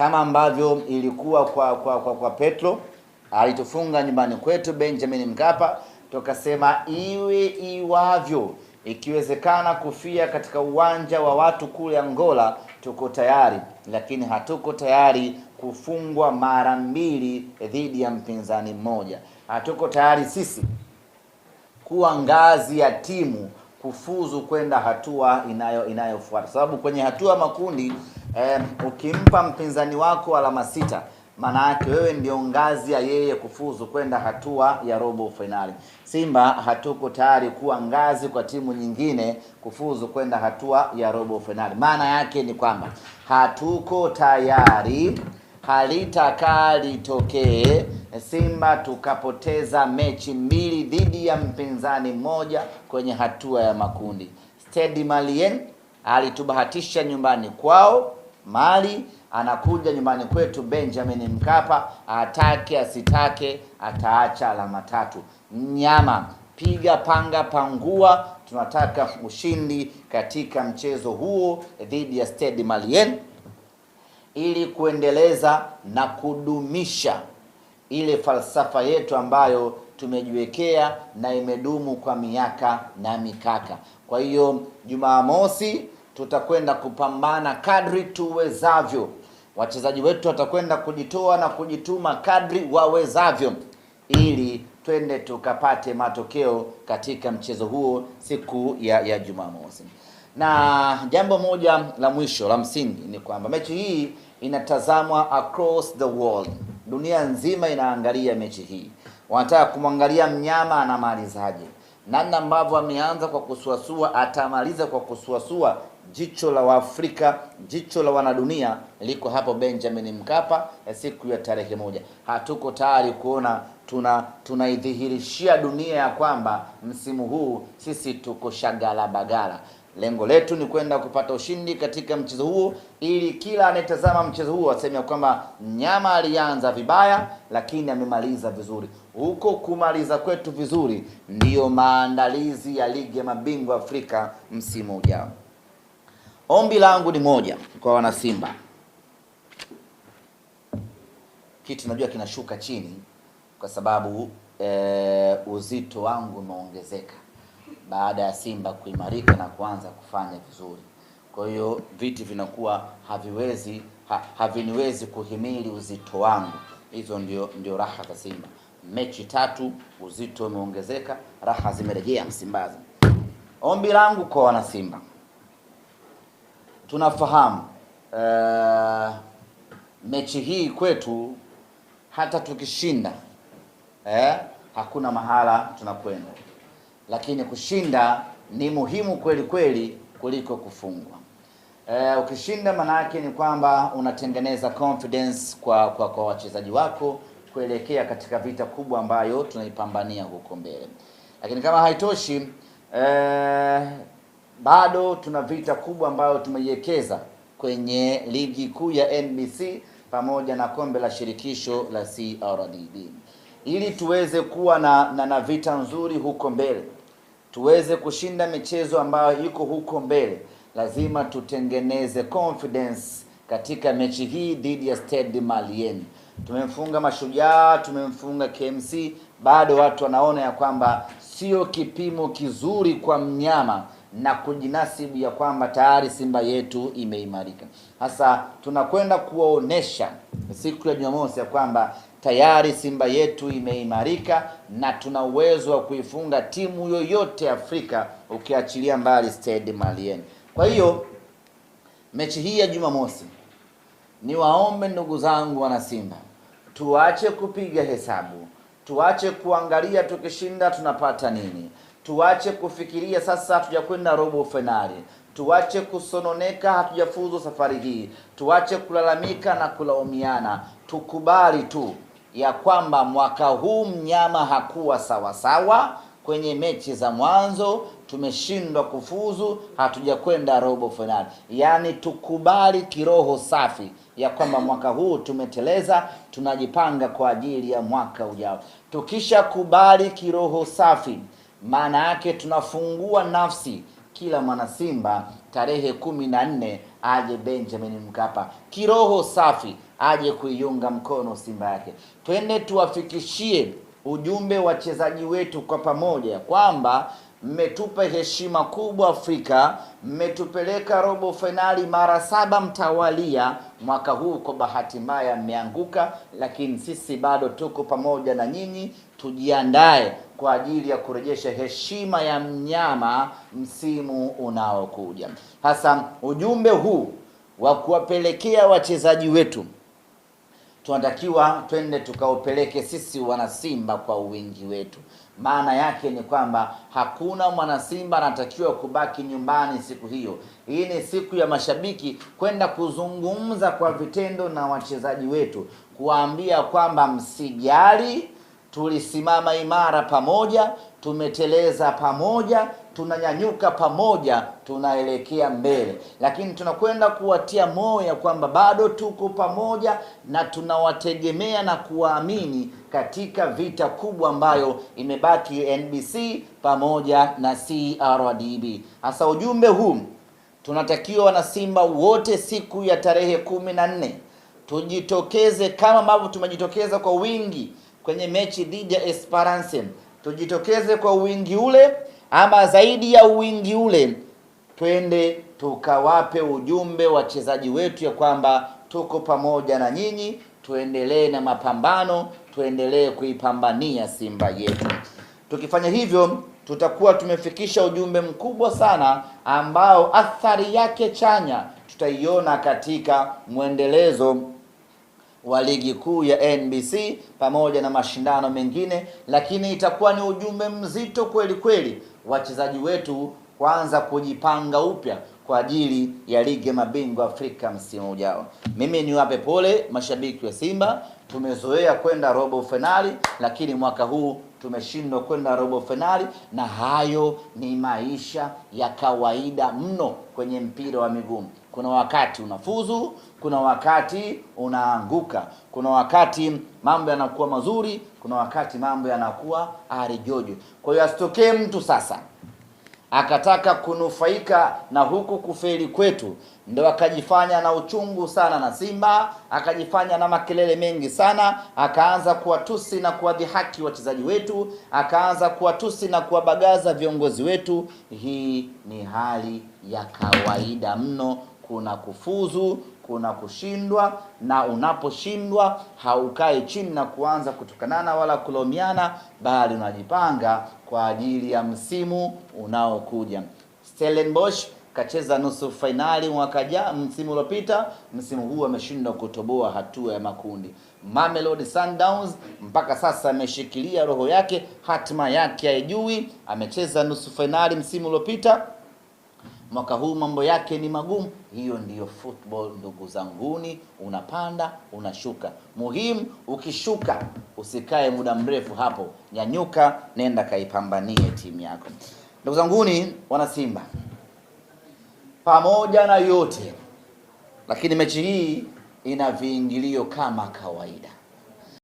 kama ambavyo ilikuwa kwa Petro, alitufunga nyumbani kwetu Benjamin Mkapa, tukasema iwe iwavyo, ikiwezekana kufia katika uwanja wa watu kule Angola, tuko tayari, lakini hatuko tayari kufungwa mara mbili dhidi ya mpinzani mmoja. Hatuko tayari sisi kuwa ngazi ya timu kufuzu kwenda hatua inayofuata, sababu kwenye hatua makundi ukimpa mpinzani wako alama 6, maana yake wewe ndio ngazi ya yeye kufuzu kwenda hatua ya robo finali. Simba hatuko tayari kuwa ngazi kwa timu nyingine kufuzu kwenda hatua ya robo finali. Maana yake ni kwamba hatuko tayari, halitakaa litokee Simba tukapoteza mechi 2 dhidi ya mpinzani mmoja kwenye hatua ya makundi. Stade Malien alitubahatisha nyumbani kwao Mali, anakuja nyumbani kwetu Benjamin Mkapa, atake asitake ataacha alama 3. Mnyama piga panga pangua, tunataka ushindi katika mchezo huo dhidi ya Stade Malien ili kuendeleza na kudumisha ile falsafa yetu ambayo tumejiwekea na imedumu kwa miaka na mikaka. Kwa hiyo Jumamosi tutakwenda kupambana kadri tuwezavyo. Wachezaji wetu watakwenda kujitoa na kujituma kadri wawezavyo ili twende tukapate matokeo katika mchezo huo siku ya Jumamosi. Na jambo moja la mwisho la msingi ni kwamba mechi hii inatazamwa across the world. Dunia nzima inaangalia mechi hii. Wanataka kumwangalia mnyama anamalizaje. Namna ambavyo ameanza kwa kusuasua, atamaliza kwa kusuasua. Jicho la Waafrika, jicho la wanadunia liko hapo Benjamin Mkapa siku ya tarehe 1. Hatuko tayari kuona tunaidhihirishia dunia ya kwamba msimu huu sisi tuko shagala bagala. Lengo letu ni kwenda kupata ushindi katika mchezo huo ili kila anayetazama mchezo huo aseme kwamba mnyama alianza vibaya lakini amemaliza vizuri. Huko kumaliza kwetu vizuri ndiyo maandalizi ya ligi ya mabingwa Afrika msimu ujao. Ombi langu ni moja kwa wana Simba. Kitu najua kinashuka chini kwa sababu uzito wangu umeongezeka baada ya Simba kuimarika na kuanza kufanya vizuri. Kwa hiyo viti vinakuwa haviniwezi kuhimili uzito wangu. Hizo ndio raha za Simba. Mechi 3 uzito umeongezeka, raha zimerejea Msimbazi. Ombi langu kwa wana Simba. Tunafahamu mechi hii kwetu hata tukishinda hakuna mahala tunakwenda. Lakini kushinda ni muhimu kweli kweli kuliko kufungwa. Ukishinda maana yake ni kwamba unatengeneza confidence kwa wachezaji wako kuelekea katika vita kubwa ambayo tunaipambania huko mbele. Lakini kama haitoshi, bado tuna vita kubwa ambayo tumeiwekeza kwenye ligi kuu ya NBC pamoja na kombe la shirikisho la CRDB. Ili tuweze kuwa na vita nzuri huko mbele, tuweze kushinda michezo ambayo iko huko mbele, lazima tutengeneze confidence katika mechi hii dhidi ya Stade Malien. Tumemfunga Mashujaa, tumemfunga KMC, bado watu wanaona ya kwamba sio kipimo kizuri kwa mnyama na kujinasibu ya kwamba tayari Simba yetu imeimarika. Hasa tunakwenda kuwaonesha siku ya Jumamosi ya kwamba tayari Simba yetu imeimarika na tuna uwezo wa kuifunga timu yoyote Afrika ukiachilia mbali Stade Malien. Kwa hiyo mechi hii ya Jumamosi, ni waombe ndugu zangu wana Simba, tuache kupiga hesabu, tuache kuangalia tukishinda tunapata nini, tuache kufikiria sasa hatujakwenda robo finali, tuache kusononeka hatujafuzu safari hii, tuache kulalamika na kulaumiana. Tukubali tu ya kwamba mwaka huu mnyama hakuwa sawa kwenye mechi za mwanzo, tumeshindwa kufuzu, hatujakwenda robo finali. Yaani tukubali kiroho safi ya kwamba mwaka huu tumeteleza, tunajipanga kwa ajili ya mwaka ujao. Tukisha kubali kiroho safi, maana yake tunafungua nafsi kila mwana Simba tarehe 14 aje Benjamin Mkapa kiroho safi, aje kuiunga mkono Simba yake. Twende tuwafikishie ujumbe wachezaji wetu kwa pamoja kwamba mmetupa heshima kubwa Afrika, mmetupeleka robo finali mara 7 mtawalia. Mwaka huu kwa bahati mbaya mmeanguka, lakini sisi bado tuko pamoja na nyinyi. Tujiandae kwa ajili ya kurejesha heshima ya mnyama msimu unaokuja. Hasa ujumbe huu wa kuwapelekea wachezaji wetu tunatakiwa twende tukaupeleke sisi wanasimba kwa wingi wetu. Maana yake ni kwamba hakuna mwanasimba anatakiwa kubaki nyumbani siku hiyo. Hii ni siku ya mashabiki kwenda kuzungumza kwa vitendo na wachezaji wetu, kuwaambia kwamba msijali, tulisimama imara pamoja, tumeteleza pamoja, tunanyanyuka pamoja, tunaelekea mbele. Lakini tunakwenda kuwatia moyo kwamba bado tuko pamoja na tunawategemea na kuwaamini katika vita kubwa ambayo imebaki NBC pamoja na CRDB. Hasa ujumbe huu tunatakiwa wanasimba wote siku ya tarehe 14 tujitokeze kama ambavyo tumejitokeza kwa wingi kwenye mechi dhidi ya Esperance. Tujitokeze kwa wingi ule ama zaidi ya wingi ule, twende tukawape ujumbe wachezaji wetu ya kwamba tuko pamoja na nyinyi, tuendelee na mapambano, tuendelee kuipambania Simba yetu. Tukifanya hivyo tutakuwa tumefikisha ujumbe mkubwa sana ambao athari yake chanya tutaiona katika mwendelezo wa ligi kuu ya NBC pamoja na mashindano mengine. Lakini itakuwa ni ujumbe mzito kweli kweli, wachezaji wetu kwanza kujipanga upya kwa ajili ya ligi ya mabingwa Afrika msimu ujao. Mimi niwape pole mashabiki wa Simba, tumezoea kwenda robo finali, lakini mwaka huu tumeshindwa kwenda robo finali, na hayo ni maisha ya kawaida mno kwenye mpira wa miguu. Kuna wakati unafuzu, kuna wakati unaanguka, kuna wakati mambo yanakuwa mazuri, kuna wakati mambo yanakuwa arijojo. Kwa hiyo asitokee mtu sasa akataka kunufaika na huku kufeli kwetu, ndio akajifanya na uchungu sana na Simba, akajifanya na makelele mengi sana, akaanza kuwatusi na kuwadhihaki wachezaji wetu, akaanza kuwatusi na kuwabagaza viongozi wetu. Hii ni hali ya kawaida mno. Kuna kufuzu, kuna kushindwa, na unaposhindwa haukai chini na kuanza kutukanana wala kulomiana, bali unajipanga kwa ajili ya msimu unaokuja. Stellenbosch kacheza nusu finali msimu uliopita, msimu huu ameshindwa kutoboa hatua ya makundi. Mamelodi Sundowns mpaka sasa ameshikilia roho yake, hatima yake haijui. Amecheza nusu finali msimu uliopita, mwaka huu mambo yake ni magumu. Hiyo ndiyo football ndugu zanguni, unapanda unashuka. Muhimu ukishuka usikae muda mrefu hapo, nyanyuka, nenda kaipambanie timu yako. Ndugu zanguni wana Simba, pamoja na yote lakini mechi hii ina viingilio kama kawaida.